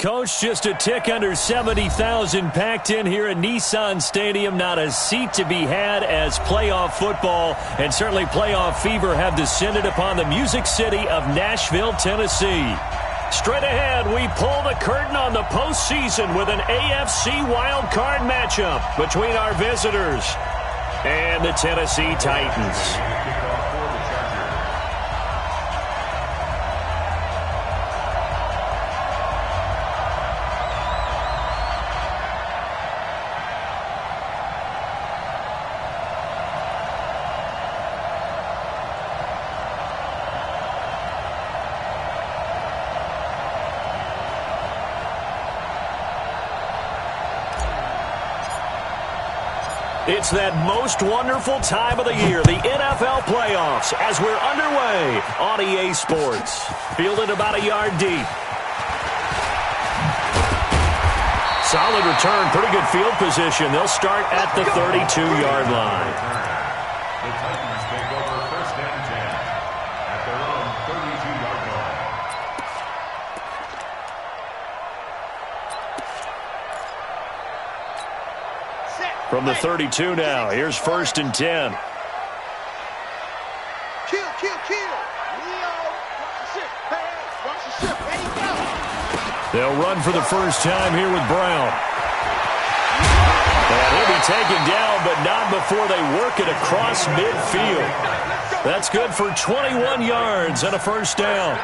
Coach, just a tick under 70,000 packed in here at Nissan Stadium. Not a seat to be had as playoff football and certainly playoff fever have descended upon the Music City of Nashville, Tennessee. Straight ahead, we pull the curtain on the postseason with an AFC WildCard matchup between our visitors and the Tennessee Titans. It's that most wonderful time of the year, the NFL playoffs, as we're underway on EA Sports. Fielded about a yard deep. Solid return, pretty good field position. They'll start at the 32-yard line. The Titans take over first and 10 at their own 32-yard line. From the 32 now, here's first and 10. Kill. Leo, watch the ship. There you go. They'll run for the first time here with Brown. And he'll be taken down, but not before they work it across midfield. That's good for 21 yards and a first down.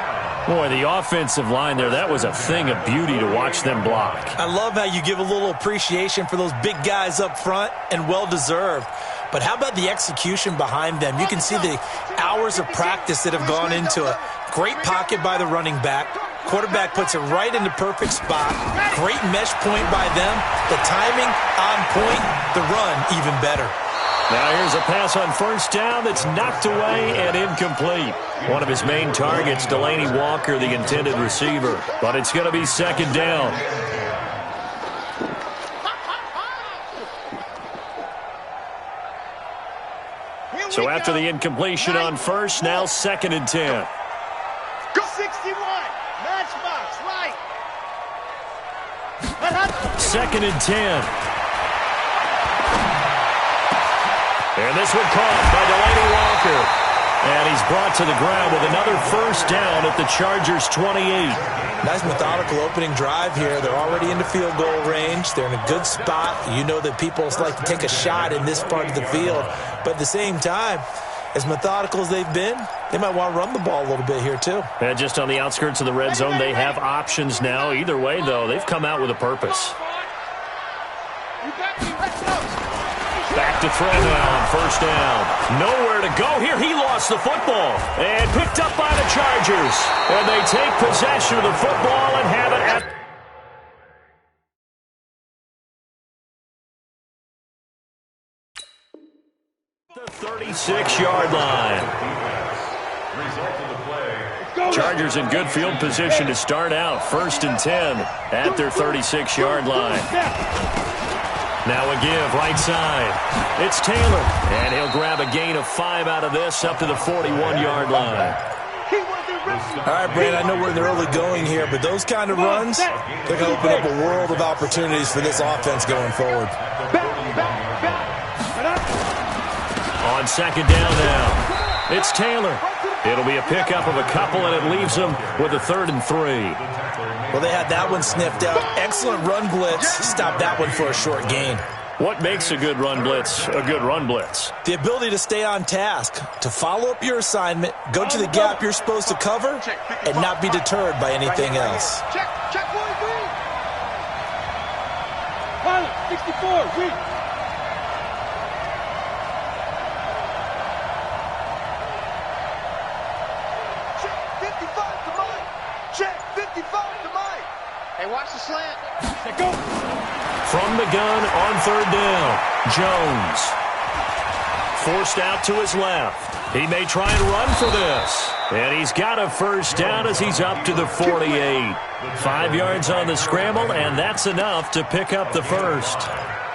Boy, the offensive line there, that was a thing of beauty to watch them block. I love how you give a little appreciation for those big guys up front, and well-deserved. But how about the execution behind them? You can see the hours of practice that have gone into it. Great pocket by the running back. Quarterback puts it right in the perfect spot. Great mesh point by them. The timing on point. The run even better. Now here's a pass on first down that's knocked away and incomplete. One of his main targets, Delaney Walker, the intended receiver. But it's going to be second down. So after the incompletion on first, now second and 10. Go 61. Matchbox, right. Second and 10. And this one caught by Delaney Walker. And he's brought to the ground with another first down at the Chargers' 28. Nice methodical opening drive here. They're already in the field goal range. They're in a good spot. You know that people like to take a shot in this part of the field. But at the same time, as methodical as they've been, they might want to run the ball a little bit here too. And just on the outskirts of the red zone, they have options now. Either way, though, they've come out with a purpose. Back to throw now on first down. Nowhere to go here. He lost the football and picked up by the Chargers. And they take possession of the football and have it at the 36-yard line. Chargers in good field position to start out. First and 10 at their 36-yard line. Now a give, right side. It's Taylor, and he'll grab a gain of 5 out of this up to the 41-yard line. All right, Brandon, I know we're in the early going here, but those kind of runs, they're going to open up a world of opportunities for this offense going forward. On second down now, it's Taylor. It'll be a pickup of a couple, and it leaves them with a 3rd and 3. Well, they had that one sniffed out. Excellent run blitz. Stop that one for a short gain. What makes a good run blitz a good run blitz? The ability to stay on task, to follow up your assignment, go to the gap you're supposed to cover, and not be deterred by anything else. Check, boy, green. Pilot, 64, green. Hey, watch the slant. Go. From the gun on third down, Jones. Forced out to his left. He may try and run for this. And he's got a first down as he's up to the 48. 5 yards on the scramble, and that's enough to pick up the first.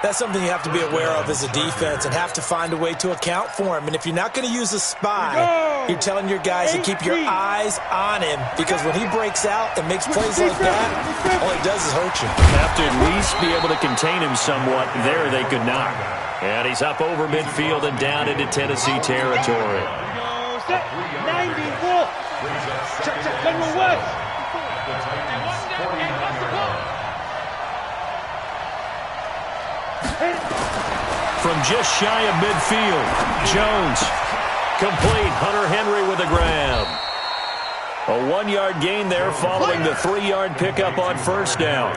That's something you have to be aware of as a defense and have to find a way to account for him. And if you're not going to use a spy, you're telling your guys to keep your eyes on him, because when he breaks out and makes plays like that, all he does is hurt you. Have to at least be able to contain him somewhat. There they could not. And he's up over midfield and down into Tennessee territory. 94. Check, number one. From just shy of midfield, Jones. Complete. Hunter Henry with a grab. A 1-yard gain there following the 3-yard pickup on first down.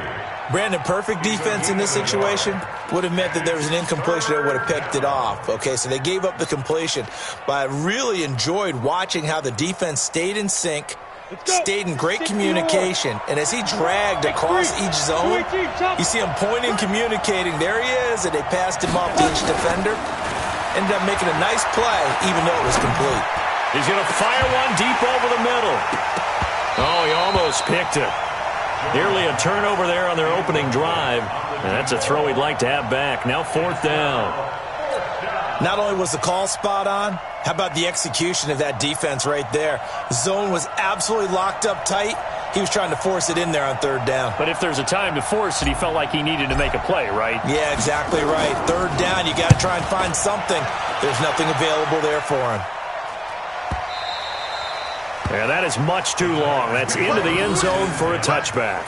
Brandon, perfect defense in this situation would have meant that there was an incompletion that would have picked it off. Okay, so they gave up the completion. But I really enjoyed watching how the defense stayed in sync, stayed in great communication, and as he dragged across each zone, you see him pointing, communicating. There he is, and they passed him off to each defender. Ended up making a nice play, even though it was complete. He's going to fire one deep over the middle. Oh, he almost picked it. Nearly a turnover there on their opening drive, and that's a throw he'd like to have back. Now 4th down. Not only was the call spot on, how about the execution of that defense right there? The zone was absolutely locked up tight. He was trying to force it in there on 3rd down. But if there's a time to force it, he felt like he needed to make a play, right? Yeah, exactly right. 3rd down, you got to try and find something. There's nothing available there for him. Yeah, that is much too long. That's into the end zone for a touchback.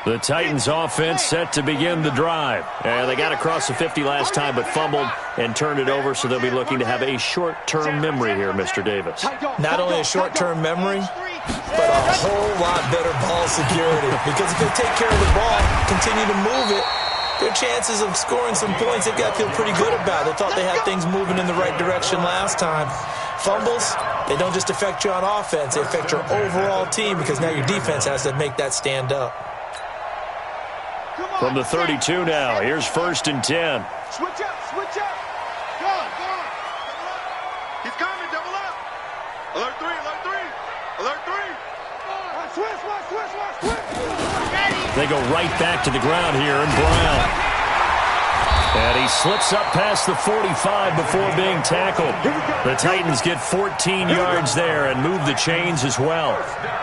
The Titans offense set to begin the drive. They got across the 50 last time but fumbled and turned it over, so they'll be looking to have a short-term memory here, Mr. Davis. Not only a short-term memory, but a whole lot better ball security. Because if they take care of the ball, continue to move it, their chances of scoring some points, they've got to feel pretty good about. They thought they had things moving in the right direction last time. Fumbles, they don't just affect you on offense, they affect your overall team, because now your defense has to make that stand up. From the 32 now, here's 1st and 10. Switch up. Go on. He's coming, double up. Alert 3. Switch. They go right back to the ground here, and Brown. And he slips up past the 45 before being tackled. The Titans get 14 yards there and move the chains as well.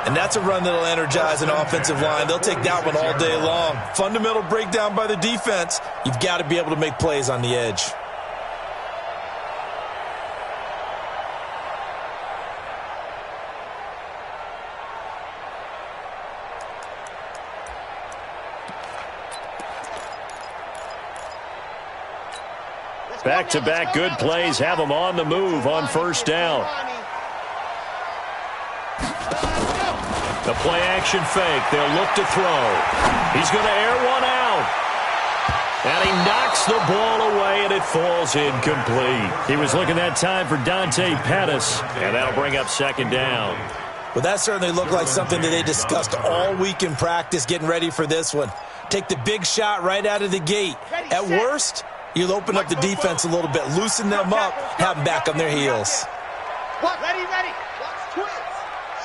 And that's a run that'll energize an offensive line. They'll take that one all day long. Fundamental breakdown by the defense. You've got to be able to make plays on the edge. Back-to-back good plays have them on the move on first down. The play-action fake. They'll look to throw. He's going to air one out. And he knocks the ball away, and it falls incomplete. He was looking that time for Dante Pettis, and that'll bring up 2nd down. Well, that certainly looked like something that they discussed all week in practice, getting ready for this one. Take the big shot right out of the gate. At worst, you'll open up the defense a little bit, loosen them up, have them back on their heels. Ready. Twist.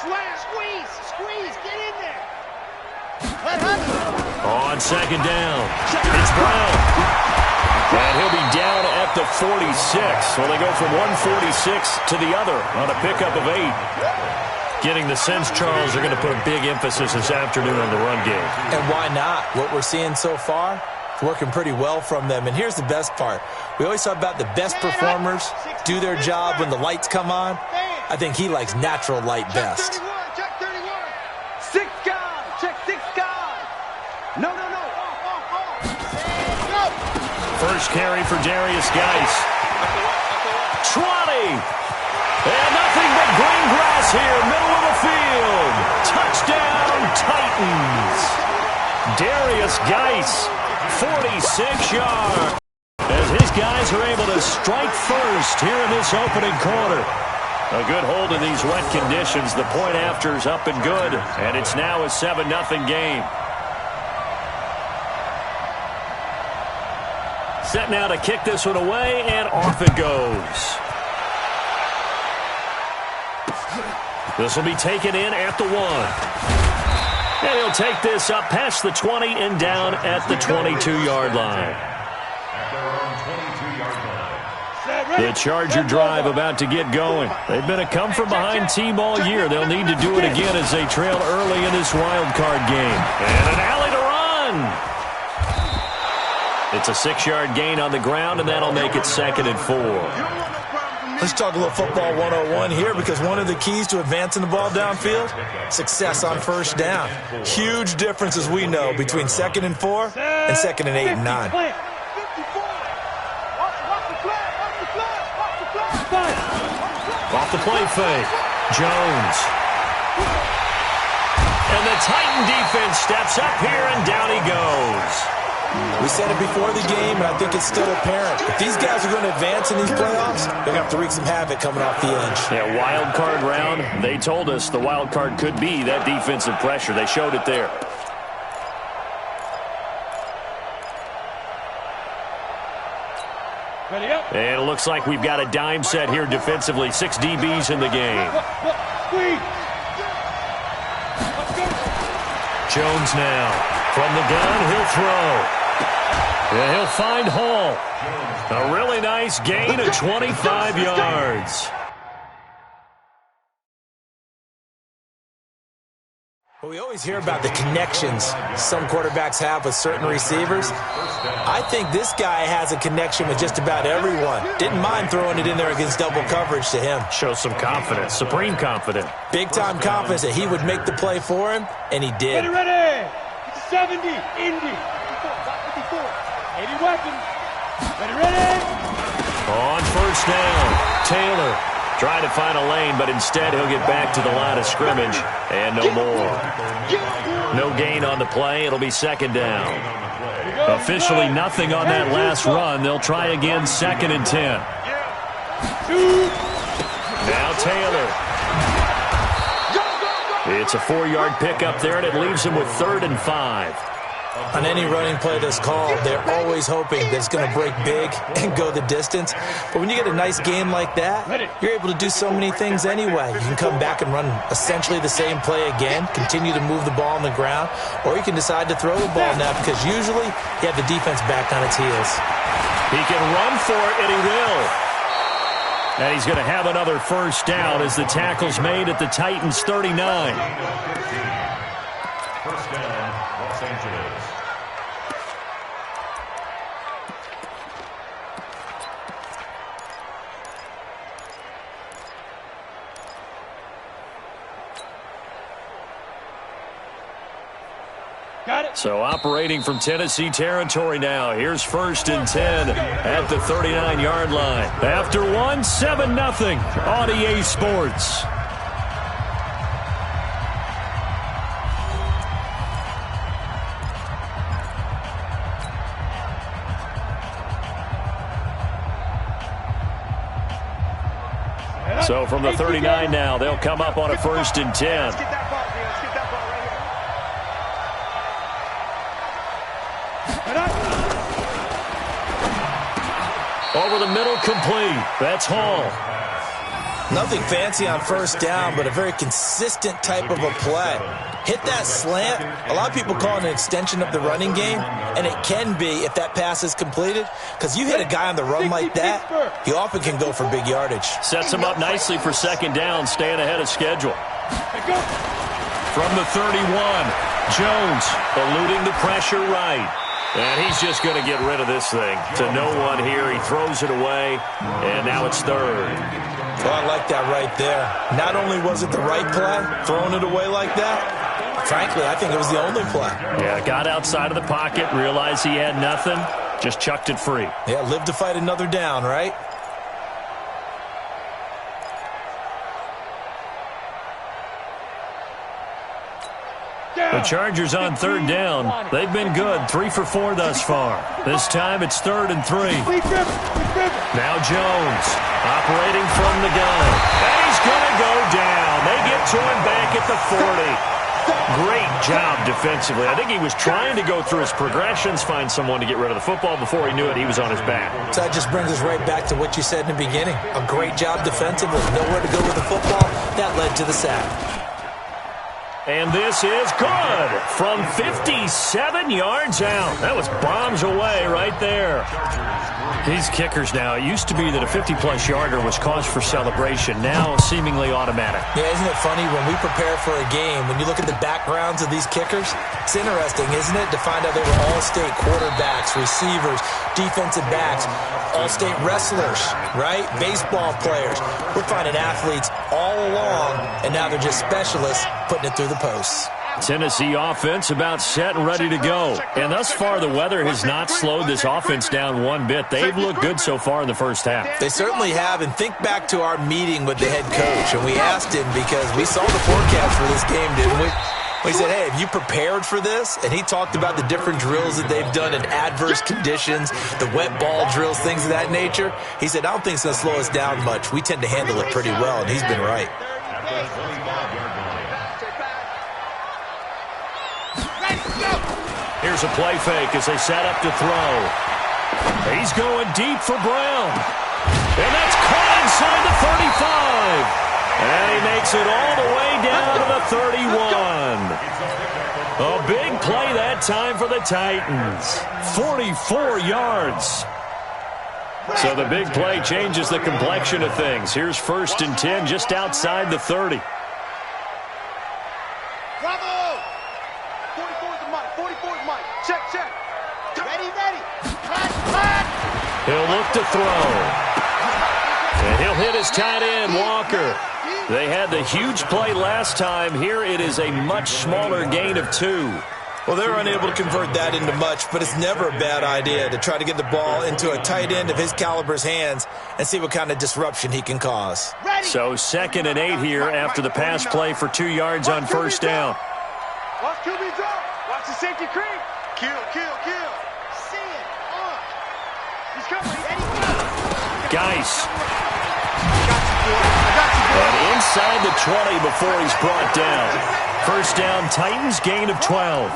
Squeeze. Get in there. On 2nd down, it's Brown. And he'll be down at the 46. Well, they go from 146 to the other on a pickup of 8. Getting the sense, Charles, they're going to put a big emphasis this afternoon on the run game. And why not? What we're seeing so far, it's working pretty well from them. And here's the best part. We always talk about the best performers do their job when the lights come on. I think he likes natural light best. Check 31. 6 guys. Check 6 guys. No. First carry for Darius Geis. 20. And nothing but green grass here, middle of the field. Touchdown, Titans. Darius Geis, 46 yards. As his guys are able to strike first here in this opening quarter. A good hold in these wet conditions. The point after's up and good, and it's now a 7-0 game. Set now to kick this one away, and off it goes. This will be taken in at the 1. And he'll take this up past the 20 and down at the 22-yard line. The Charger drive about to get going. They've been a come-from-behind team all year. They'll need to do it again as they trail early in this wild card game. And an alley to run. It's a 6-yard gain on the ground, and that'll make it 2nd and 4. Let's talk a little football 101 here, because one of the keys to advancing the ball downfield, success on first down. Huge difference, as we know, between 2nd and 4 and 2nd and 8 and 9. Off the play fake. Jones. And the Titan defense steps up here, and down he goes. We said it before the game, and I think it's still apparent. If these guys are going to advance in these playoffs, they're going to have to wreak some havoc coming off the edge. Yeah, wild card round. They told us the wild card could be that defensive pressure. They showed it there. And it looks like we've got a dime set here defensively. 6 DBs in the game. Jones now. From the gun, he'll throw. And he'll find Hall. A really nice gain of 25 yards. Well, we always hear about the connections some quarterbacks have with certain receivers. I think this guy has a connection with just about everyone. Didn't mind throwing it in there against double coverage to him. Shows some confidence, supreme confidence. Big-time confidence that he would make the play for him, and he did. Ready. 70, Indy. 54, 80 weapons. Ready. On first down, Taylor trying to find a lane, but instead he'll get back to the line of scrimmage, and no more. No gain on the play. It'll be 2nd down. Officially nothing on that last run. They'll try again, 2nd and 10. Now Taylor. It's a 4-yard pickup there, and it leaves him with 3rd and 5. On any running play that's called, they're always hoping that it's going to break big and go the distance. But when you get a nice game like that, you're able to do so many things anyway. You can come back and run essentially the same play again, continue to move the ball on the ground, or you can decide to throw the ball now, because usually you have the defense back on its heels. He can run for it, and he will. And he's going to have another first down as the tackle's made at the Titans' 39. First down, Los Angeles. So operating from Tennessee territory now. Here's 1st and 10 at the 39-yard line. After one, 7-0 on EA Sports. So from the 39 now, they'll come up on a 1st and 10. Over the middle, complete. That's Hall. Nothing fancy on first down, but a very consistent type of a play. Hit that slant. A lot of people call it an extension of the running game, and it can be if that pass is completed, because you hit a guy on the run like that, he often can go for big yardage. Sets him up nicely for 2nd down, staying ahead of schedule. From the 31, Jones eluding the pressure right. And he's just going to get rid of this thing. To no one here. He throws it away, and now it's 3rd. Well, I like that right there. Not only was it the right play, throwing it away like that, frankly, I think it was the only play. Yeah, got outside of the pocket, realized he had nothing, just chucked it free. Yeah, live to fight another down, right? The Chargers on 3rd down. They've been good, 3 for 4 thus far. This time it's 3rd and 3. Now Jones operating from the gun. And he's going to go down. They get to him back at the 40. Great job defensively. I think he was trying to go through his progressions, find someone to get rid of the football. Before he knew it, he was on his back. So that just brings us right back to what you said in the beginning. A great job defensively. Nowhere to go with the football. That led to the sack. And this is good from 57 yards out. That was bombs away right there. These kickers now, it used to be that a 50-plus yarder was cause for celebration. Now seemingly automatic. Yeah, isn't it funny when we prepare for a game, when you look at the backgrounds of these kickers, it's interesting, isn't it, to find out they were all-state quarterbacks, receivers, defensive backs, all-state wrestlers, right? Baseball players. We're finding athletes all along, and now they're just specialists putting it through the posts. Tennessee offense about set and ready to go. And thus far, the weather has not slowed this offense down one bit. They've looked good so far in the first half. They certainly have. And think back to our meeting with the head coach. And we asked him, because we saw the forecast for this game, didn't we? We said, hey, have you prepared for this? And he talked about the different drills that they've done in adverse conditions, the wet ball drills, things of that nature. He said, I don't think it's going to slow us down much. We tend to handle it pretty well, and he's been right. Here's a play fake as they set up to throw. He's going deep for Brown. And that's caught inside the 35. And he makes it all the way down to the 31. A big play that time for the Titans. 44 yards. So the big play changes the complexion of things. Here's 1st and 10 just outside the 30. Bravo! 44's the mic. 44's mic. Check, check. Ready, ready. Cut, cut. He'll look to throw. And he'll hit his tight end, Walker. They had the huge play last time. Here it is a much smaller gain of 2. Well, they're unable to convert that into much, but it's never a bad idea to try to get the ball into a tight end of his caliber's hands and see what kind of disruption he can cause. So 2nd and 8 here after the pass play for 2 yards on 1st down. Watch QB drop. Watch the safety creep. Kill, kill, kill. See it. He's coming. Eddie, Geis. I got you, boy. And inside the 20 before he's brought down. 1st down, Titans, gain of 12.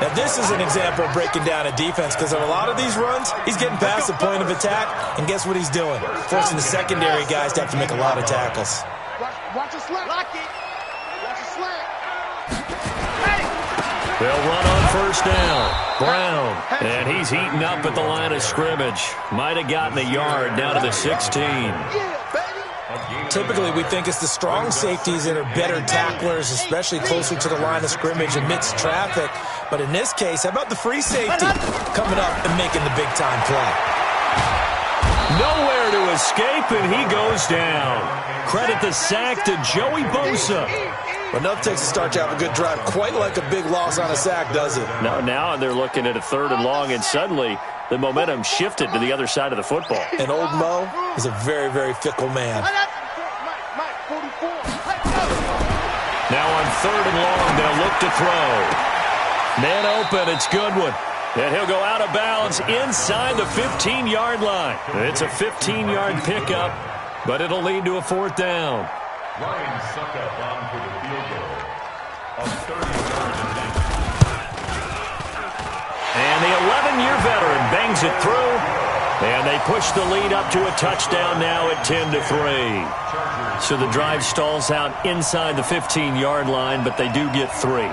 Now, this is an example of breaking down a defense, because on a lot of these runs, he's getting past the point of attack, and guess what he's doing? Forcing the secondary guys to have to make a lot of tackles. Watch it slack. Lock it. Watch it slack. Hey. They'll run on 1st down. Brown, and he's heating up at the line of scrimmage. Might have gotten a yard down to the 16. Yeah, baby. Typically, we think it's the strong safeties that are better tacklers, especially closer to the line of scrimmage amidst traffic. But in this case, how about the free safety coming up and making the big-time play? Nowhere to escape, and he goes down. Credit the sack to Joey Bosa. But enough takes to start to have a good drive. Quite like a big loss on a sack, does it? Now they're looking at a 3rd and long, and suddenly the momentum shifted to the other side of the football. And old Mo is a very, very fickle man. Now on 3rd and long, they'll look to throw. Man open, it's Goodwin. And he'll go out of bounds inside the 15-yard line. It's a 15-yard pickup, but it'll lead to a 4th down. Ryan Suckup on for the field goal of 30 yards and in. And the 11-year veteran bangs it through. And they push the lead up to a touchdown now at 10-3. So the drive stalls out inside the 15-yard line, but they do get 3.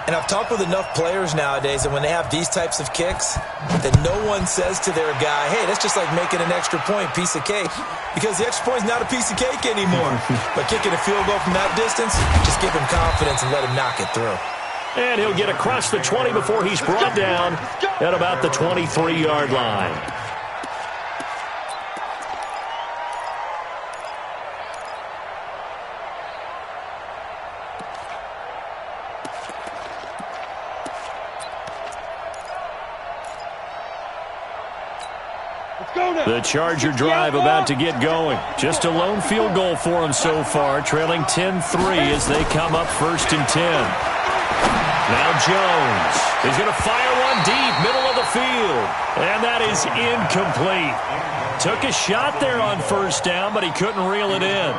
And I've talked with enough players nowadays that when they have these types of kicks, that no one says to their guy, hey, that's just like making an extra point, piece of cake. Because the extra point is not a piece of cake anymore. But kicking a field goal from that distance, just give him confidence and let him knock it through. And he'll get across the 20 before he's brought down at about the 23-yard line. The Charger drive about to get going. Just a lone field goal for them so far, trailing 10-3 as they come up 1st and 10. Now Jones is going to fire one deep, middle of the field. And that is incomplete. Took a shot there on 1st down, but he couldn't reel it in.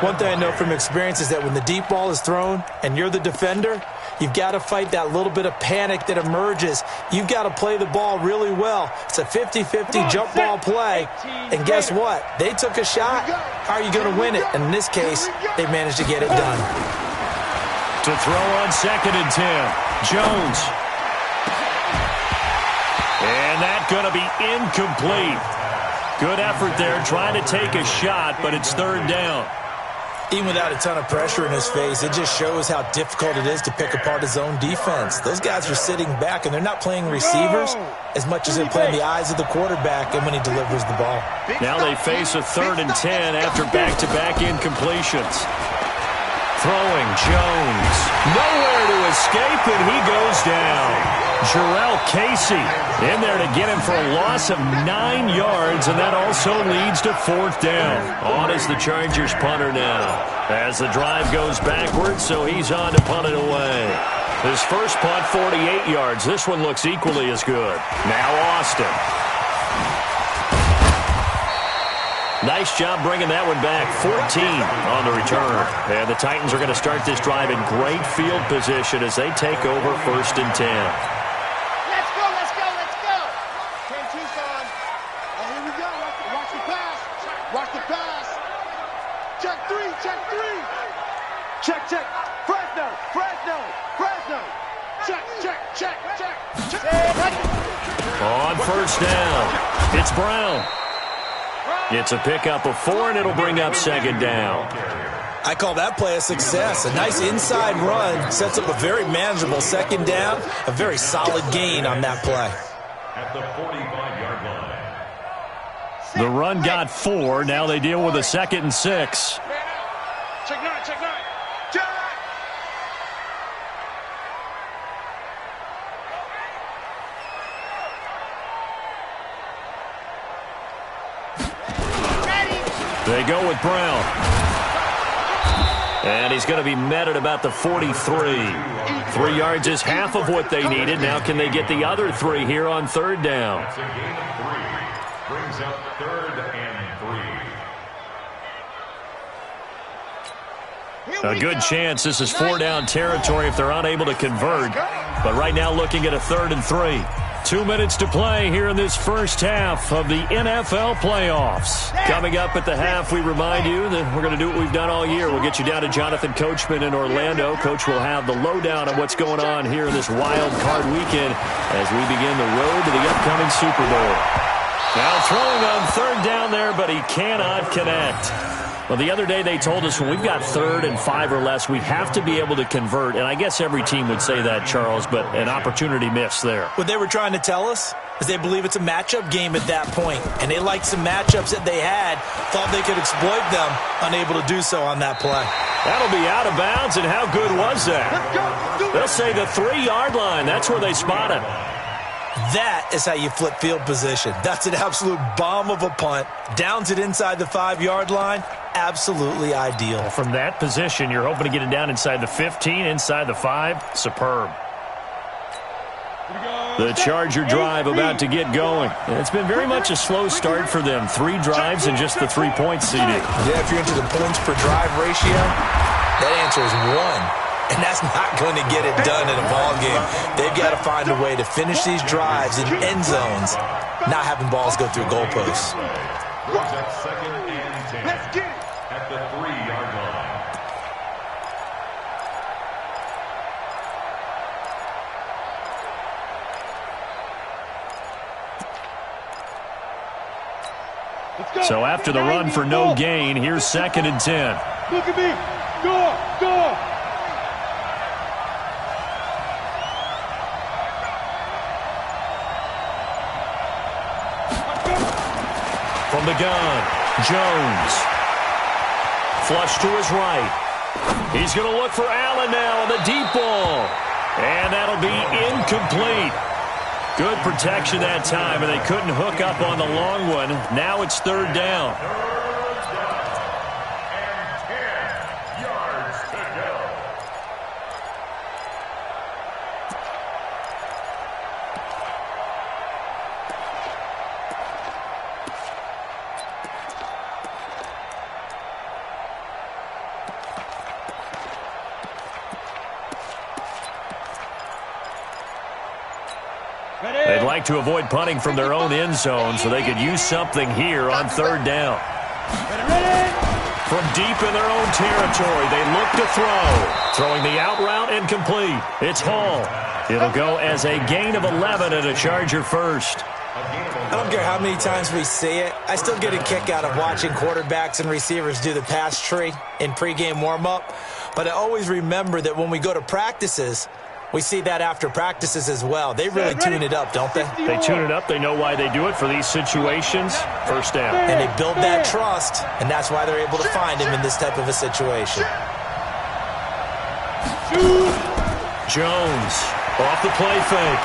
One thing I know from experience is that when the deep ball is thrown and you're the defender, you've got to fight that little bit of panic that emerges. You've got to play the ball really well. It's a 50-50 jump ball play. And guess what? They took a shot. How are you going to win it? And in this case, they managed to get it done. To throw on 2nd and 10. Jones. And that's going to be incomplete. Good effort there trying to take a shot, but it's 3rd down. Even without a ton of pressure in his face, it just shows how difficult it is to pick apart his own defense. Those guys are sitting back, and they're not playing receivers as much as they're playing the eyes of the quarterback and when he delivers the ball. Now they face a 3rd and 10 after back-to-back incompletions. Throwing Jones. Nowhere to escape, and he goes down. Jarrell Casey in there to get him for a loss of 9 yards, and that also leads to 4th down. On is the Chargers punter now. As the drive goes backwards, so he's on to punt it away. His first punt, 48 yards. This one looks equally as good. Now Austin. Nice job bringing that one back. 14 on the return. And the Titans are going to start this drive in great field position as they take over 1st and 10. Let's go, let's go, let's go. 10 Tucson. Oh, here we go. Watch the pass. Watch the pass. Check 3, check 3. Check, check. Fresno, Fresno, Fresno. Check, check, check, check, check. On 1st down, it's Brown. It's a pickup of 4, and it'll bring up 2nd down. I call that play a success. A nice inside run sets up a very manageable 2nd down. A very solid gain on that play. At the 45-yard line. The run got 4. Now they deal with a 2nd and 6. Check 9, check 9. Check. They go with Brown. And he's going to be met at about the 43. 3 yards is half of what they needed. Now can they get the other 3 here on 3rd down? That's a gain of 3. Brings up 3rd and 3. A good chance this is 4-down territory if they're unable to convert. But right now looking at a 3rd and 3. 2 minutes to play here in this first half of the NFL playoffs. Coming up at the half, we remind you that we're going to do what we've done all year. We'll get you down to Jonathan Coachman in Orlando. Coach will have the lowdown on what's going on here in this wild card weekend as we begin the road to the upcoming Super Bowl. Now throwing on 3rd down there, but he cannot connect. Well, the other day they told us when we've got 3rd and 5 or less, we have to be able to convert. And I guess every team would say that, Charles, but an opportunity missed there. What they were trying to tell us is they believe it's a matchup game at that point. And they liked some matchups that they had, thought they could exploit them, unable to do so on that play. That'll be out of bounds, and how good was that? They'll say the 3-yard line. That's where they spot it. That is how you flip field position. That's an absolute bomb of a punt. Downs it inside the 5-yard line. Absolutely ideal. From that position, you're hoping to get it down inside the 15, inside the 5. Superb. The Charger drive about to get going. And it's been very much a slow start for them. 3 drives and just the 3-point seeding. Yeah, if you're into the points per drive ratio, that answer is 1. And that's not going to get it done in a ball game. They've got to find a way to finish these drives in end zones, not having balls go through goalposts. Brings up 2nd and 10. Let's get it. At the 3-yard line. So after the run for no gain, here's 2nd and 10. Look at me. Go, go. From the gun, Jones. Flush to his right. He's going to look for Allen now on the deep ball. And that'll be incomplete. Good protection that time, and they couldn't hook up on the long one. Now it's 3rd down. 3rd down. And 10 yards to go. They'd like to avoid punting from their own end zone so they could use something here on 3rd down. From deep in their own territory, they look to throw. Throwing the out route and complete. It's Hall. It'll go as a gain of 11 and a Charger first. I don't care how many times we see it. I still get a kick out of watching quarterbacks and receivers do the pass tree in pregame warm-up. But I always remember that when we go to practices, we see that after practices as well. They really tune it up, don't they? They tune it up. They know why they do it for these situations. First down. And they build that trust, and that's why they're able to find him in this type of a situation. Jones off the play fake.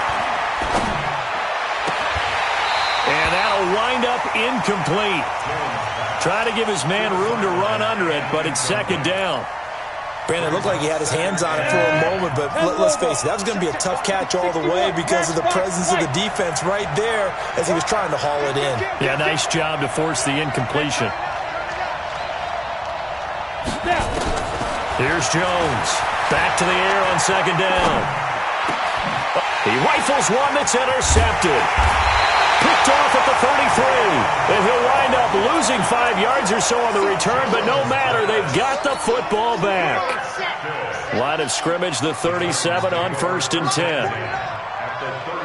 And that'll wind up incomplete. Try to give his man room to run under it, but it's second down. Brandon, it looked like he had his hands on it for a moment, but let's face it, that was going to be a tough catch all the way because of the presence of the defense right there as he was trying to haul it in. Yeah, nice job to force the incompletion. Here's Jones. Back to the air on second down. He rifles one that's intercepted. Picked off at the 33. And he'll wind up losing 5 yards or so on the return, but no matter, they've got the football back. Line of scrimmage, the 37 on 1st and 10.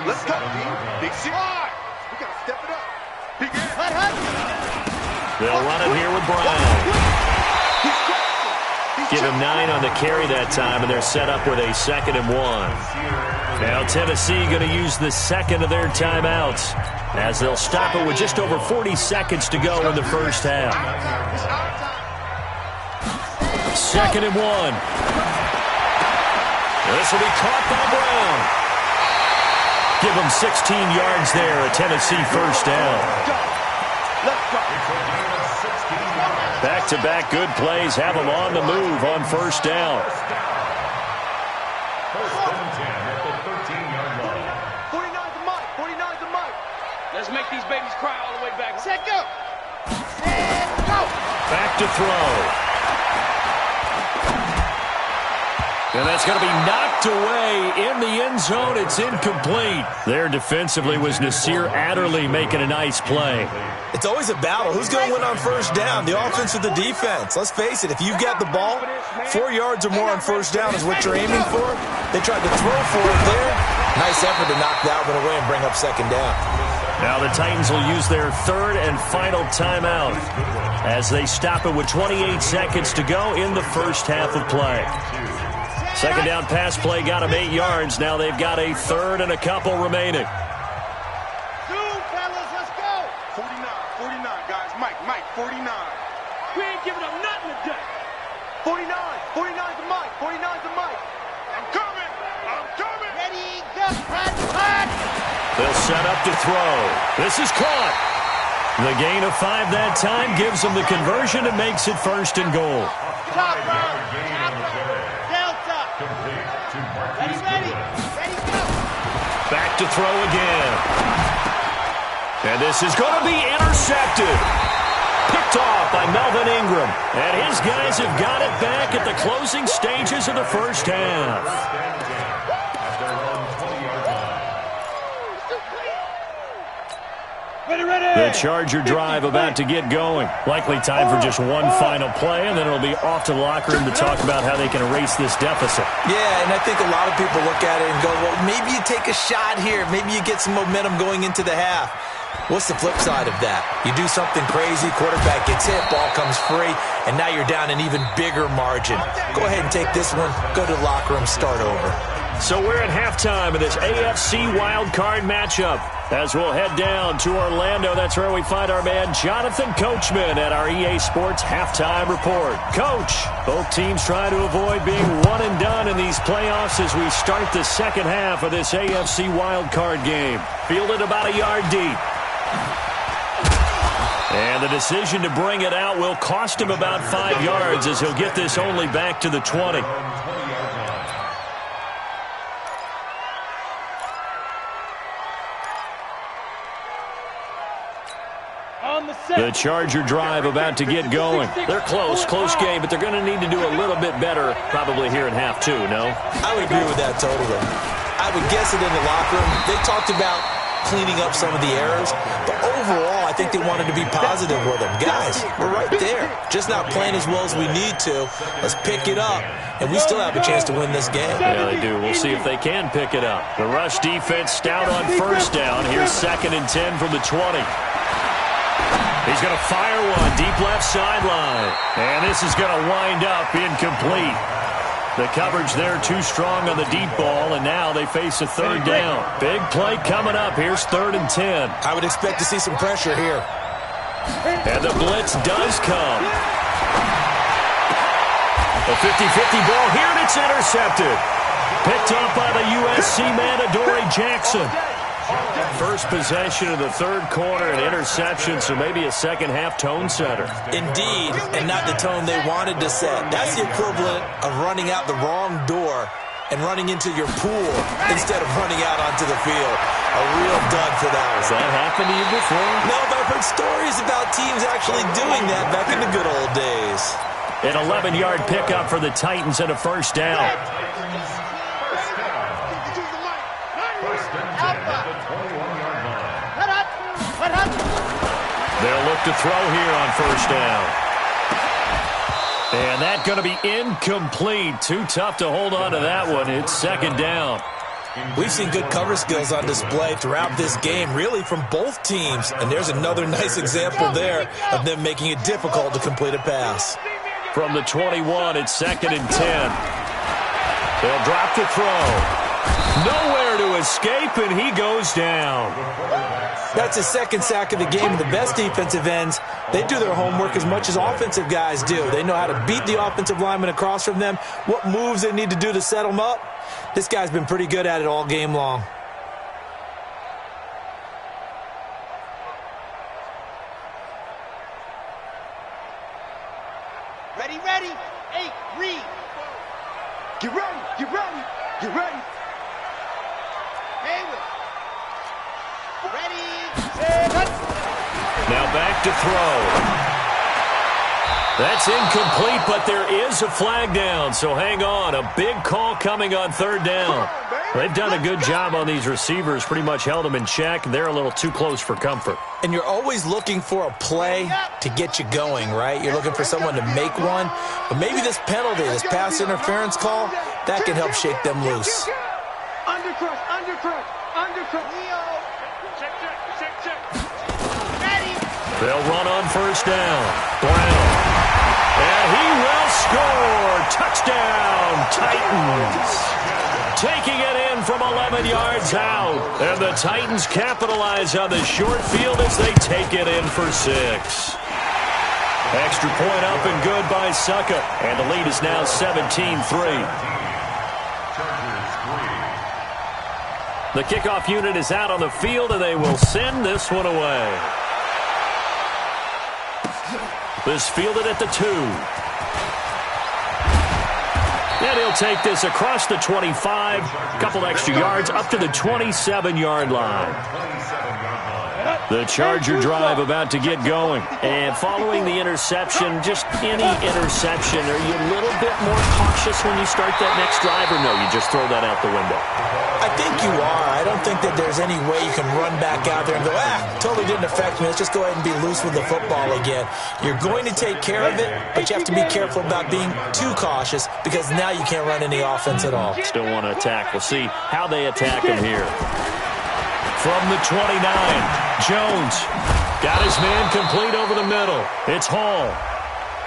Let's go, Big C. We got to step it up. Big They'll run it here with Brown. Give him 9 on the carry that time, and they're set up with a 2nd and 1. Now Tennessee going to use the second of their timeouts as they'll stop it with just over 40 seconds to go in the first half. 2nd and 1. This will be caught by Brown. Give him 16 yards there, a Tennessee first down. Back-to-back good plays have them on the move on first down. Let's make these babies cry all the way back. Set, go. Back to throw. And that's going to be knocked away in the end zone. It's incomplete. There defensively was Nasir Adderley making a nice play. It's always a battle. Who's going to win on first down, the offense or the defense? Let's face it, if you've got the ball, 4 yards or more on first down is what you're aiming for. They tried to throw for it there. Nice effort to knock that one away and bring up second down. Now the Titans will use their third and final timeout as they stop it with 28 seconds to go in the first half of play. Second down pass play got them 8 yards. Now they've got a third and a couple remaining. Soon, fellas, let's go. 49, guys. Mike, 49. We ain't giving up nothing today. 49 to Mike. 49 to Mike. I'm coming. Ready, go, hot. They'll set up to throw. This is caught. The gain of 5 that time gives them the conversion and makes it first and goal. Top round. Delta. Ready, go. Back to throw again. And this is going to be intercepted. Picked off by Melvin Ingram. And his guys have got it back at the closing stages of the first half. The Charger drive about to get going. Likely time for just one final play, and then it'll be off to the locker room to talk about how they can erase this deficit. Yeah, and I think a lot of people look at it and go, well, maybe you take a shot here. Maybe you get some momentum going into the half. What's the flip side of that? You do something crazy, quarterback gets hit, ball comes free, and now you're down an even bigger margin. Go ahead and take this one, go to the locker room, start over. So we're at halftime of this AFC WildCard matchup. As we'll head down to Orlando, that's where we find our man Jonathan Coachman at our EA Sports Halftime Report. Coach, both teams try to avoid being one and done in these playoffs as we start the second half of this AFC WildCard game. Fielded about a yard deep. And the decision to bring it out will cost him about 5 yards as he'll get this only back to the 20. The Charger drive about to get going. They're close game, but they're going to need to do a little bit better probably here in half two, no? I would agree with that totally. I would guess it in the locker room. They talked about cleaning up some of the errors. But overall, I think they wanted to be positive with them. Guys, we're right there. Just not playing as well as we need to. Let's pick it up, and we still have a chance to win this game. Yeah, they do. We'll see if they can pick it up. The rush defense stout on first down. Here's 2nd and 10 from the 20. He's going to fire one deep left sideline. And this is going to wind up incomplete. The coverage there too strong on the deep ball, and now they face a 3rd down. Big play coming up. Here's 3rd and 10. I would expect to see some pressure here. And the blitz does come. A 50-50 ball here, and it's intercepted. Picked up by the USC man, Adoree Jackson. First possession of the 3rd quarter, an interception, so maybe a second-half tone setter. Indeed, and not the tone they wanted to set. That's the equivalent of running out the wrong door and running into your pool instead of running out onto the field. A real dud for that one. Has that happened to you before? No, but I've heard stories about teams actually doing that back in the good old days. An 11-yard pickup for the Titans and a 1st down. They'll look to throw here on 1st down. And that's going to be incomplete. Too tough to hold on to that one. It's 2nd down. We've seen good cover skills on display throughout this game, really from both teams. And there's another nice example there of them making it difficult to complete a pass. From the 21, it's 2nd and 10. They'll drop the throw. Nowhere to escape, and he goes down. That's his 2nd sack of the game. The best defensive ends, they do their homework as much as offensive guys do. They know how to beat the offensive lineman across from them, what moves they need to do to set them up. This guy's been pretty good at it all game long. Ready, ready. 8, read. Get ready, get ready, get ready. Hayward. Ready, set. Now back to throw. That's incomplete, but there is a flag down, so hang on. A big call coming on 3rd down. They've done a good job on these receivers, pretty much held them in check. They're a little too close for comfort. And you're always looking for a play to get you going, right? You're looking for someone to make one. But maybe this penalty, this pass interference call, that can help shake them loose. Undercrush, undercrush, undercrush. Check, check, check, check. Ready. They'll run on 1st down. Brown. And he will score. Touchdown, Titans. Taking it in from 11 yards out. And the Titans capitalize on the short field as they take it in for 6. Extra point up and good by Succa. And the lead is now 17-3. The kickoff unit is out on the field, and they will send this one away. This fielded at the 2. And he'll take this across the 25. Couple extra yards up to the 27-yard line. The Charger drive about to get going. And following the interception, just any interception, are you a little bit more cautious when you start that next drive, or no, you just throw that out the window? I think you are. I don't think that there's any way you can run back out there and go, totally didn't affect me. Let's just go ahead and be loose with the football again. You're going to take care of it, but you have to be careful about being too cautious because now you can't run any offense at all. Still want to attack. We'll see how they attack him here. From the 29, Jones got his man complete over the middle. It's Hall.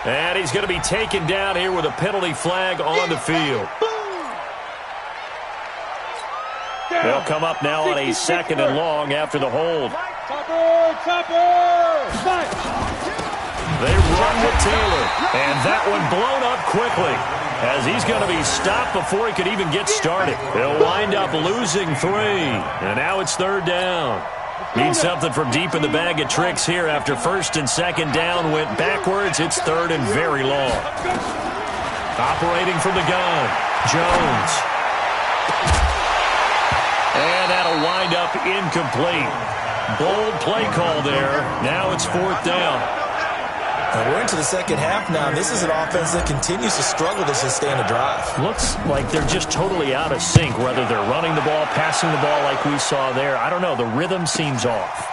And he's going to be taken down here with a penalty flag on the field. They'll come up now on a 2nd and long after the hold. They run with Taylor, and that one blown up quickly as he's going to be stopped before he could even get started. They'll wind up losing 3, and now it's 3rd down. Need something from deep in the bag of tricks here after 1st and 2nd down went backwards. It's 3rd and very long. Operating from the gun, Jones. And that'll wind up incomplete. Bold play call there. Now it's 4th down. And we're into the second half now. This is an offense that continues to struggle to sustain a drive. Looks like they're just totally out of sync, whether they're running the ball, passing the ball like we saw there. I don't know. The rhythm seems off.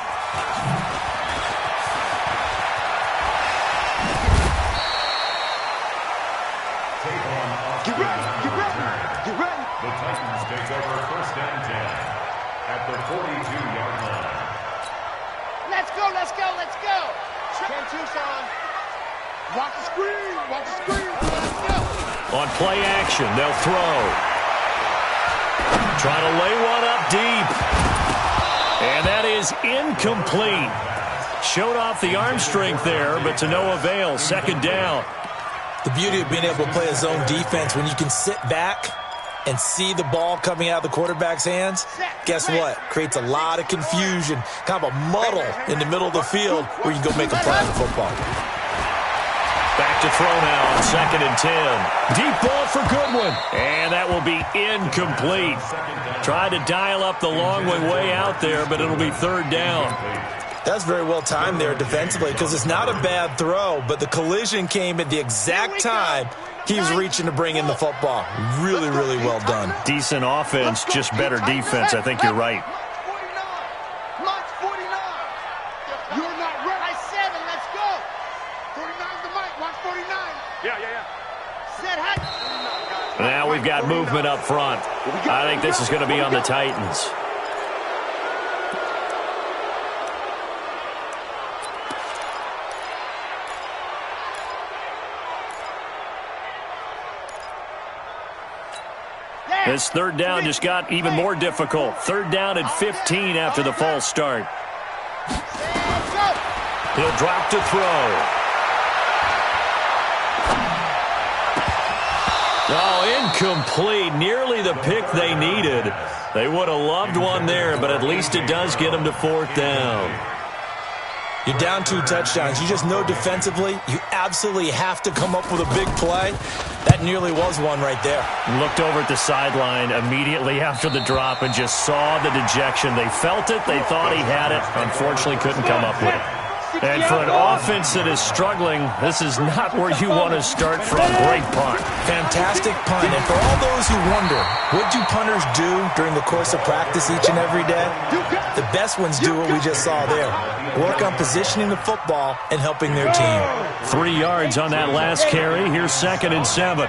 Get ready, get ready, get ready. The Titans take over first and 10 at the 42-yard line. Let's go, let's go, let's go. 10 Tucson. Watch the screen, watch the screen. Let's go. On play action, they'll throw. Trying to lay one up deep. And that is incomplete. Showed off the arm strength there, but to no avail. Second down. The beauty of being able to play a zone defense when you can sit back and see the ball coming out of the quarterback's hands, guess what? Creates a lot of confusion, kind of a muddle in the middle of the field where you can go make a play on the football. Back to throw now on 2nd and 10. Deep ball for Goodwin. And that will be incomplete. Tried to dial up the long way out there, but it'll be 3rd down. That's very well timed there defensively because it's not a bad throw, but the collision came at the exact time he was reaching to bring in the football. Really, really well done. Decent offense, just better defense. I think you're right. Launch 49. You're not ready. 7, let's go. 49's the mic, watch 49. Yeah. Set height. Now we've got movement up front. I think this is going to be on the Titans. This 3rd down just got even more difficult. 3rd down and 15 after the false start. He'll drop to throw. Oh, incomplete. Nearly the pick they needed. They would have loved one there, but at least it does get them to 4th down. You're down 2 touchdowns. You just know defensively you absolutely have to come up with a big play. That nearly was one right there. Looked over at the sideline immediately after the drop and just saw the dejection. They felt it. They thought he had it. Unfortunately, couldn't come up with it. And for an offense that is struggling, this is not where you want to start from. Great punt. Fantastic punt. And for all those who wonder, what do punters do during the course of practice each and every day? The best ones do what we just saw there. Work on positioning the football and helping their team. 3 yards on that last carry. Here's 2nd and 7.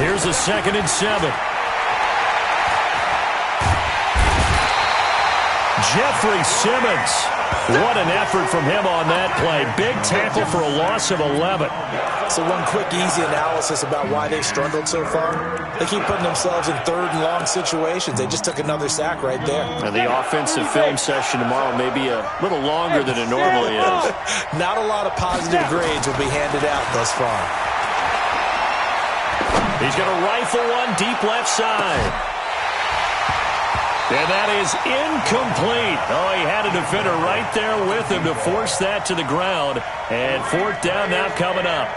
Here's a 2nd and 7. Jeffrey Simmons. What an effort from him on that play. Big tackle for a loss of 11. So one quick, easy analysis about why they've struggled so far. They keep putting themselves in 3rd and long situations. They just took another sack right there. And the offensive film session tomorrow may be a little longer than it normally is. Not a lot of positive grades will be handed out thus far. He's going to rifle one deep left side. And that is incomplete. Oh, he had a defender right there with him to force that to the ground. And 4th down now coming up.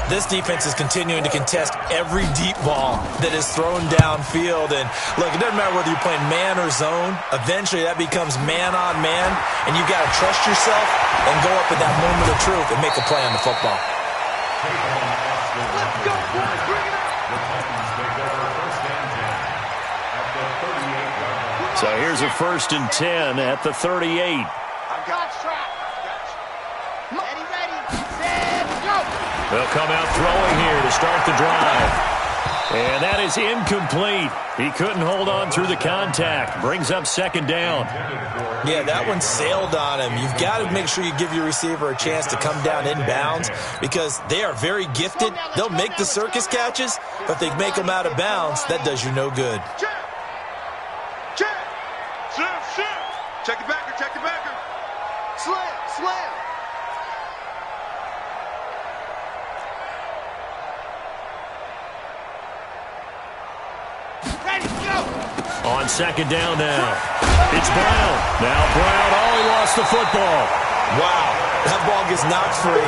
This defense is continuing to contest every deep ball that is thrown downfield. And look, it doesn't matter whether you're playing man or zone. Eventually that becomes man on man. And you've got to trust yourself and go up at that moment of truth and make a play on the football. Let's go, boys, bring it up. The Titans take over first and 10 at the 38-yard line. So here's a 1st and 10 at the 38. I got strap. Ready, set, go. They'll come out throwing here to start the drive. And that is incomplete. He couldn't hold on through the contact. Brings up 2nd down. Yeah, that one sailed on him. You've got to make sure you give your receiver a chance to come down inbounds because they are very gifted. They'll make the circus catches, but if they make them out of bounds, that does you no good. Check it backer, check it backer. Slam. Ready, go. On 2nd down now. It's Brown. Now Brown, he lost the football. Wow, that ball gets knocked free,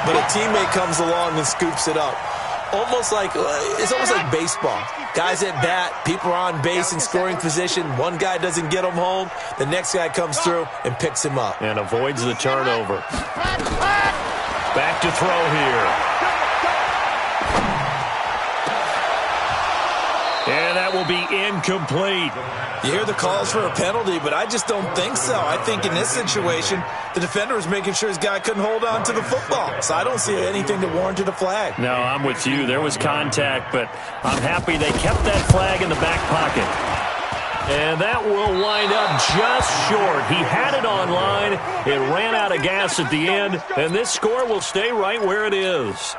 but a teammate comes along and scoops it up. almost like baseball. Guys at bat, people are on base in scoring position. One guy doesn't get him home. The next guy comes through and picks him up. And avoids the turnover. Back to throw here. And that will be incomplete. You hear the calls for a penalty, but I just don't think so. I think in this situation, the defender was making sure his guy couldn't hold on to the football. So I don't see anything that warranted a flag. No, I'm with you. There was contact, but I'm happy they kept that flag in the back pocket. And that will wind up just short. He had it on line. It ran out of gas at the end, and this score will stay right where it is.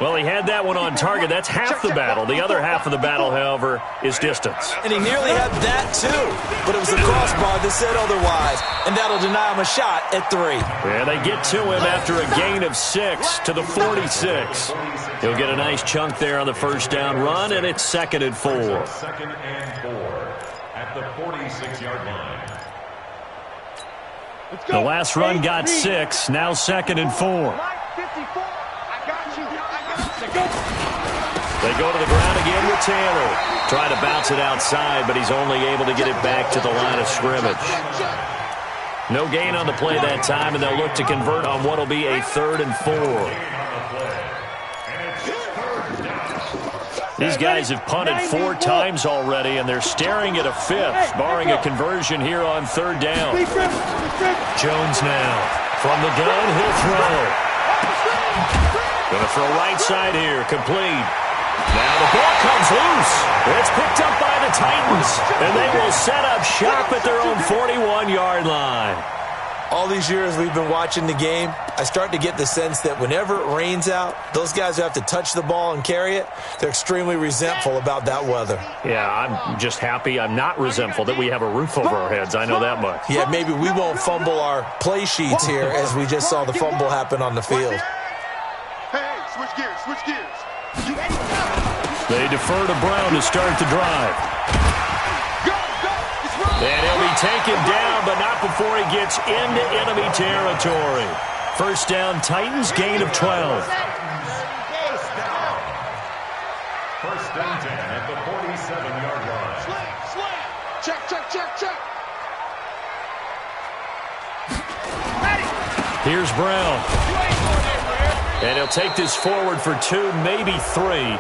Well, he had that one on target. That's half the battle. The other half of the battle, however, is distance. And he nearly had that, too. But it was the crossbar that said otherwise. And that'll deny him a shot at 3. Yeah, they get to him after a gain of 6 to the 46. He'll get a nice chunk there on the first down run, and it's 2nd and 4. 2nd and 4 at the 46-yard line. The last run got 6. Now 2nd and 4. They go to the ground again with Taylor. Trying to bounce it outside, but he's only able to get it back to the line of scrimmage. No gain on the play that time, and they'll look to convert on what will be a 3rd and 4. These guys have punted 4 times already, and they're staring at a 5th, barring a conversion here on 3rd down. Jones now. From the gun, he'll throw. Going to throw right side here, complete. Now the ball comes loose. It's picked up by the Titans, and they will set up shop at their own 41-yard line. All these years we've been watching the game, I start to get the sense that whenever it rains out, those guys who have to touch the ball and carry it, they're extremely resentful about that weather. Yeah, I'm just happy I'm not resentful that we have a roof over our heads. I know that much. Yeah, maybe we won't fumble our play sheets here as we just saw the fumble happen on the field. Hey, switch gears, switch gears. They defer to Brown to start the drive. And he'll be taken down, but not before he gets into enemy territory. First down, Titans, gain of 12. First and 10 at the 47-yard line. Slam. Check. Here's Brown. And he'll take this forward for 2, maybe 3.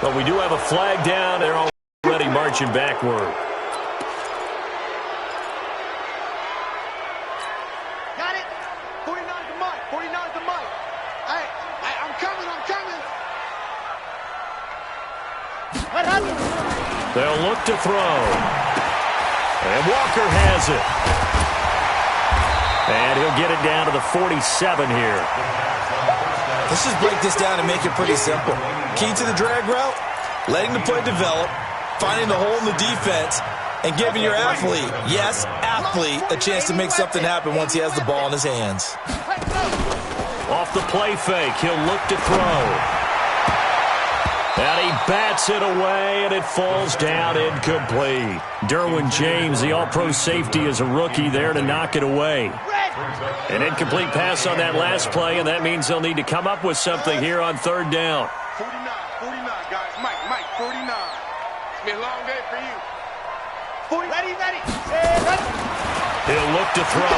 But we do have a flag down. They're already marching backward. Got it. 49 to Mike. 49 to Mike. Hey, I'm coming. What happened? They'll look to throw. And Walker has it. And he'll get it down to the 47 here. Let's just break this down and make it pretty simple. Key to the drag route, letting the play develop, finding the hole in the defense, and giving your athlete, yes, athlete, a chance to make something happen once he has the ball in his hands. Off the play fake, he'll look to throw. And he bats it away, and it falls down incomplete. Derwin James, the all-pro safety, is a rookie there to knock it away. An incomplete pass on that last play, and that means they'll need to come up with something here on 3rd down. 49, guys. Mike, 49. It's been a long day for you. 40. Ready. He'll look to throw.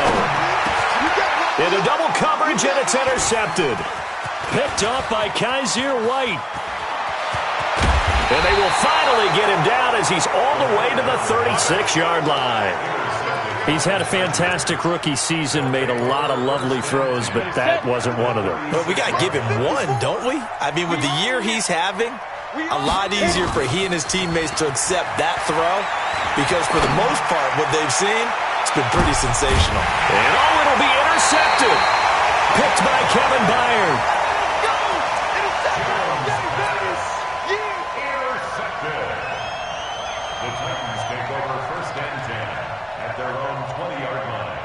Into double coverage, and it's intercepted. Picked off by Kaiser White. And they will finally get him down as he's all the way to the 36-yard line. He's had a fantastic rookie season, made a lot of lovely throws, but that wasn't one of them. But we got to give him one, don't we? I mean, with the year he's having, a lot easier for he and his teammates to accept that throw because for the most part, what they've seen, it's been pretty sensational. And it'll be intercepted. Picked by Kevin Byard. The Titans take over first and 10 at their own 20-yard line.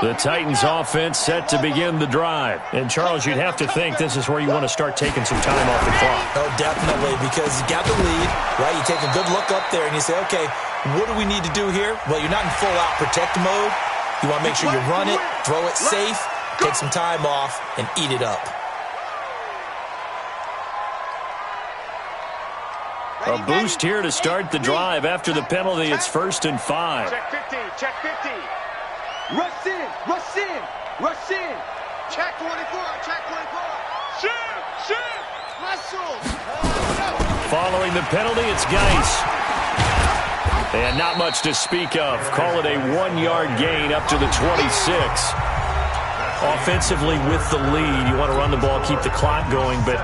The Titans offense set to begin the drive. And, Charles, you'd have to think this is where you want to start taking some time off the clock. Oh, definitely, because you got the lead, right? You take a good look up there and you say, okay, what do we need to do here? Well, you're not in full-out protect mode. You want to make sure you run it, throw it safe, take some time off, and eat it up. A boost here to start the drive. After the penalty, it's 1st and 5. Check 50, check 50. Rush in, rush in, rush in. Check 24, check 24. Shoot, shoot. Muscles. Following the penalty, it's Geis. And not much to speak of. Call it a 1-yard gain up to the 26. Offensively with the lead, you want to run the ball, keep the clock going, but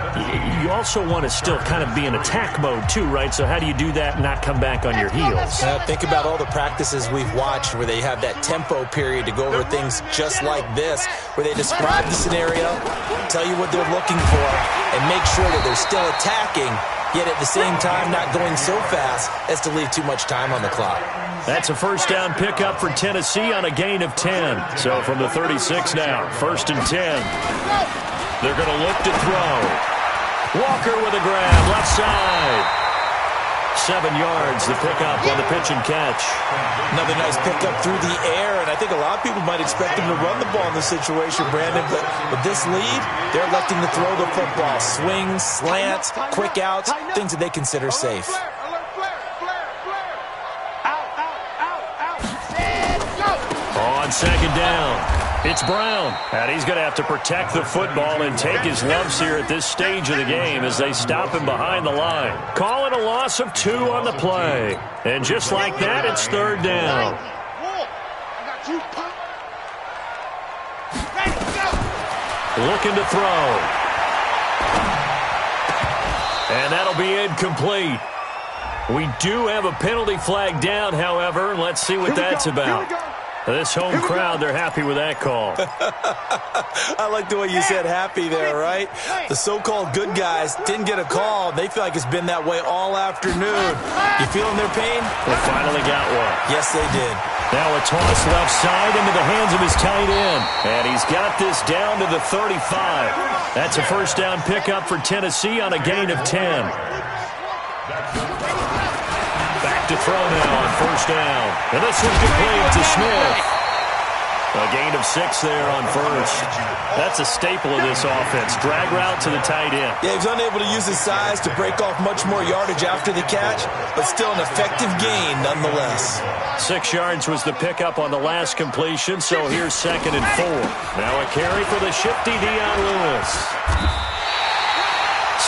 you also want to still kind of be in attack mode too, right? So how do you do that and not come back on your heels? Think about all the practices we've watched where they have that tempo period to go over things just like this, where they describe the scenario, tell you what they're looking for, and make sure that they're still attacking, yet at the same time not going so fast as to leave too much time on the clock. That's a first down pickup for Tennessee on a gain of 10. So from the 36 now, 1st and 10. They're going to look to throw. Walker with a grab, left side. 7 yards, the pickup on the pitch and catch. Another nice pickup through the air, and I think a lot of people might expect him to run the ball in this situation, Brandon, but with this lead, they're electing to throw the football. Swings, slants, quick outs, things that they consider safe. On 2nd down, it's Brown. And he's going to have to protect the football and take his lumps here at this stage of the game as they stop him behind the line. Calling a loss of 2 on the play. And just like that, it's 3rd down. Looking to throw. And that'll be incomplete. We do have a penalty flag down, however. Let's see what that's about. This home crowd, they're happy with that call. I like the way you said happy there, right? The so-called good guys didn't get a call. They feel like it's been that way all afternoon. You feeling their pain? They finally got one. Yes, they did. Now a toss left side into the hands of his tight end. And he's got this down to the 35. That's a first down pickup for Tennessee on a gain of 10. Back to throw now on 1st down. And this one's complete to Smith. A gain of 6 there on 1st. That's a staple of this offense. Drag route to the tight end. Yeah, he was unable to use his size to break off much more yardage after the catch, but still an effective gain nonetheless. 6 yards was the pickup on the last completion, so here's 2nd and 4. Now a carry for the shifty Dion Lewis.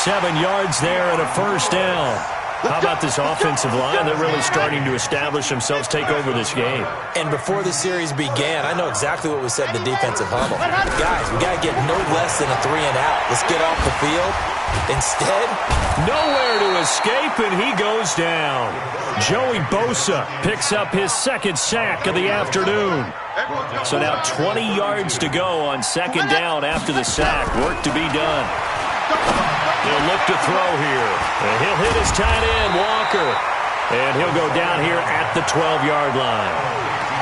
7 yards there and a first down. How about this offensive line? They're really starting to establish themselves, take over this game. And before the series began, I know exactly what we said in the defensive huddle. Guys, we got to get no less than a 3 and out. Let's get off the field. Instead, nowhere to escape, and he goes down. Joey Bosa picks up his 2nd sack of the afternoon. So now 20 yards to go on 2nd down after the sack. Work to be done. He'll look to throw here. And he'll hit his tight end, Walker. And he'll go down here at the 12-yard line.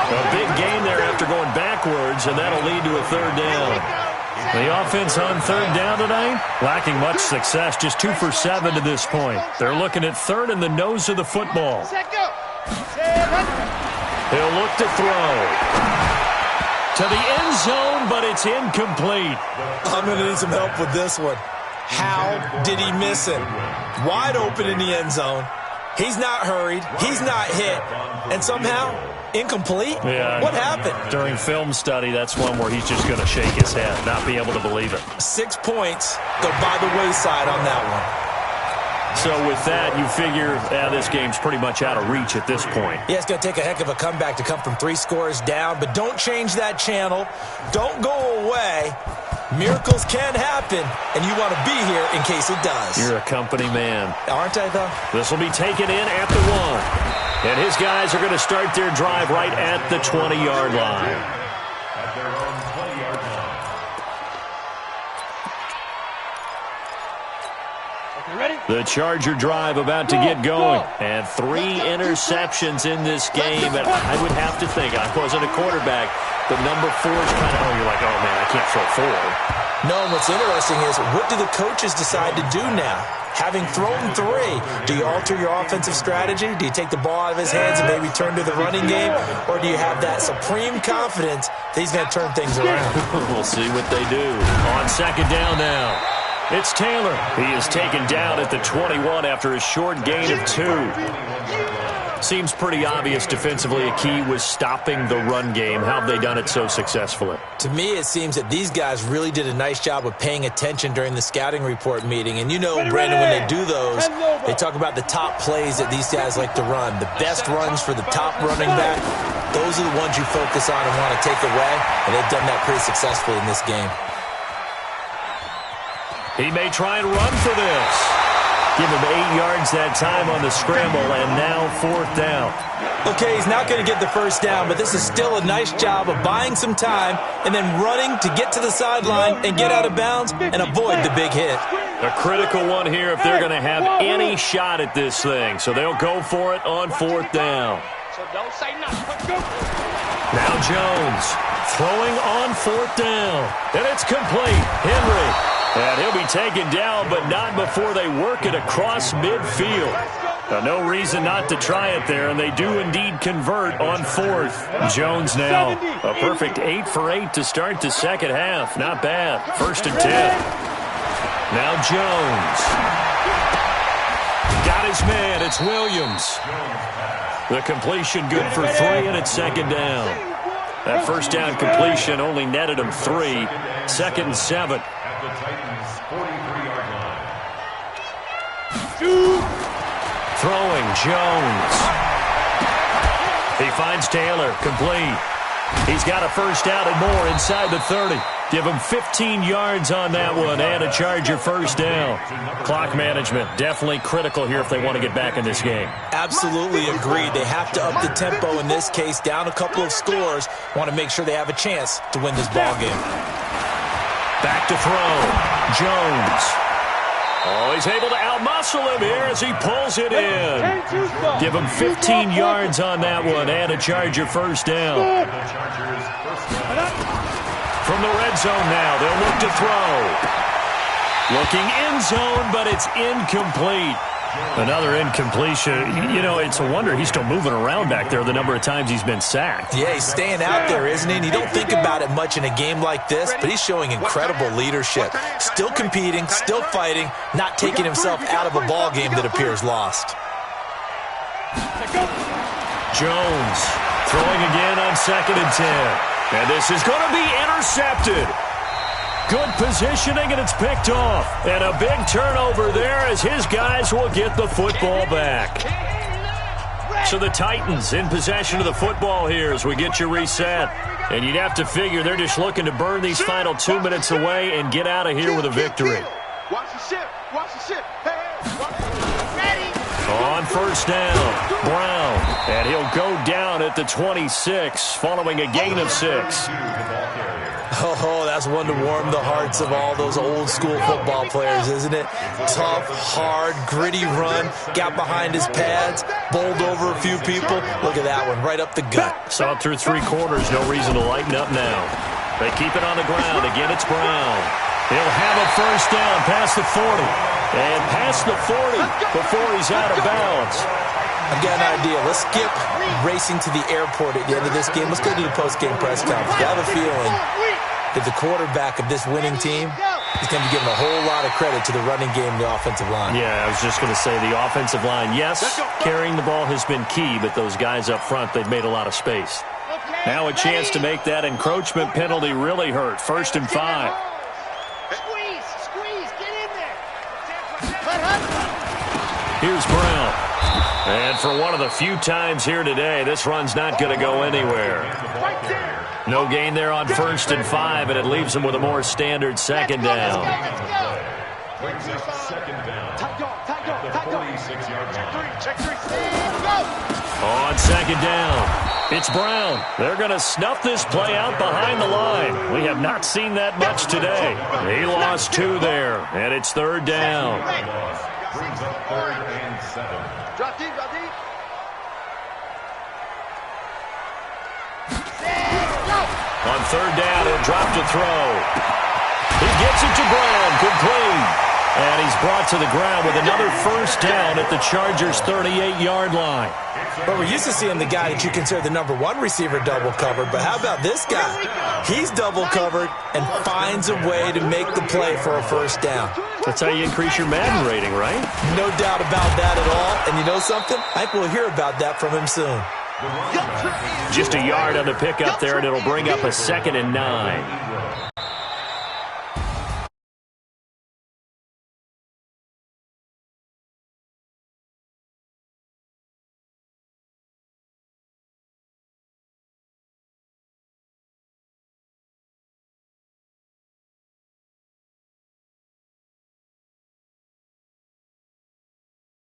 A big gain there after going backwards, and that'll lead to a 3rd down. The offense on 3rd down tonight, lacking much success, just 2 for 7 to this point. They're looking at 3rd in the nose of the football. He'll look to throw. To the end zone, but it's incomplete. I'm going to need some help with this one. How did he miss him? Wide open in the end zone. He's not hurried. He's not hit. And somehow, incomplete? Yeah. What happened? During film study, that's one where he's just going to shake his head, not be able to believe it. 6 points go by the wayside on that one. So with that, you figure this game's pretty much out of reach at this point. Yeah, it's going to take a heck of a comeback to come from 3 scores down, but don't change that channel. Don't go away. Miracles can happen, and you want to be here in case it does. You're a company man. Aren't I, though? This will be taken in at the 1. And his guys are going to start their drive right at the 20-yard line. At their own 20-yard line. The Charger drive about to get going. And 3 interceptions in this game. And I would have to think, I wasn't a quarterback, but number 4 is kind of, you're like, oh, man, I can't throw 4. No, and what's interesting is, what do the coaches decide to do now? Having thrown 3, do you alter your offensive strategy? Do you take the ball out of his hands and maybe turn to the running game? Or do you have that supreme confidence that he's going to turn things around? We'll see what they do. On second down now. It's Taylor. He is taken down at the 21 after a short gain of 2. Seems pretty obvious defensively a key was stopping the run game. How have they done it so successfully? To me, it seems that these guys really did a nice job of paying attention during the scouting report meeting. And you know, Brandon, when they do those, they talk about the top plays that these guys like to run. The best runs for the top running back, those are the ones you focus on and want to take away. And they've done that pretty successfully in this game. He may try and run for this. Give him 8 yards that time on the scramble, and now 4th down. Okay, he's not going to get the first down, but this is still a nice job of buying some time and then running to get to the sideline and get out of bounds and avoid the big hit. A critical one here if they're going to have any shot at this thing. So they'll go for it on 4th down. Now Jones throwing on 4th down. And it's complete. Henry. And he'll be taken down, but not before they work it across midfield. Now, no reason not to try it there, and they do indeed convert on 4th. Jones now, a perfect 8 for 8 to start the second half. Not bad. 1st and 10. Now Jones. Got his man. It's Williams. The completion good for 3, and it's 2nd down. That first down completion only netted him 3. 2nd and 7. The Titans' 43-yard line. Throwing Jones. He finds Taylor, complete. He's got a first down and more inside the 30. Give him 15 yards on that one and a Charger first down. Clock management definitely critical here if they want to get back in this game. Absolutely agreed. They have to up the tempo in this case, down a couple of scores. Want to make sure they have a chance to win this ball game. Back to throw. Jones. Oh, he's able to outmuscle him here as he pulls it in. Give him 15 yards on that one and a Charger first down. From the red zone now, they'll look to throw. Looking end zone, but it's incomplete. Another incompletion. You know, it's a wonder he's still moving around back there the number of times he's been sacked. Yeah, he's staying out there, isn't he? And you don't think about it much in a game like this, but he's showing incredible leadership. Still competing, still fighting, not taking himself out of a ball game that appears lost. Jones throwing again on 2nd and 10. And this is going to be intercepted. Good positioning, and it's picked off. And a big turnover there as his guys will get the football back. So the Titans in possession of the football here as we get you reset. And you'd have to figure they're just looking to burn these final 2 minutes away and get out of here with a victory. Watch the ship. Watch the ship. On first down, Brown. And he'll go down at the 26 following a gain of 6. Oh, that's one to warm the hearts of all those old school football players, isn't it? Tough, hard, gritty run, got behind his pads, bowled over a few people. Look at that one, right up the gut. Saw it through 3 quarters, no reason to lighten up now. They keep it on the ground. Again, it's Brown. He'll have a first down past the 40. And past the 40 before he's out of bounds. I've got an idea. Let's skip racing to the airport at the end of this game. Let's go to the post-game press conference. I have a feeling that the quarterback of this winning team is going to be giving a whole lot of credit to the running game and the offensive line. Yeah, I was just going to say the offensive line, yes, carrying the ball has been key, but those guys up front, they've made a lot of space. Now a chance to make that encroachment penalty really hurt. 1st and 5. Here's Brown. And for one of the few times here today, this run's not going to go anywhere. No gain there on 1st and 5, and it leaves them with a more standard 2nd down. Brings up second down. Tight dog, tight dog, At tight the dog. 46-yard line. Check three. Go! On second down, it's Brown. They're going to snuff this play out behind the line. We have not seen that much today. He lost 2 there, and it's third down. Brings up 3rd and 7. Drop deep, drop deep. On third down, he'll drop to throw. He gets it to Brown, complete. And he's brought to the ground with another first down at the Chargers' 38-yard line. But we're used to seeing the guy that you consider the number 1 receiver double covered. But how about this guy? He's double covered and finds a way to make the play for a first down. That's how you increase your Madden rating, right? No doubt about that at all. And you know something? I think we'll hear about that from him soon. Just a yard on the pickup there, and it'll bring up a 2nd and 9.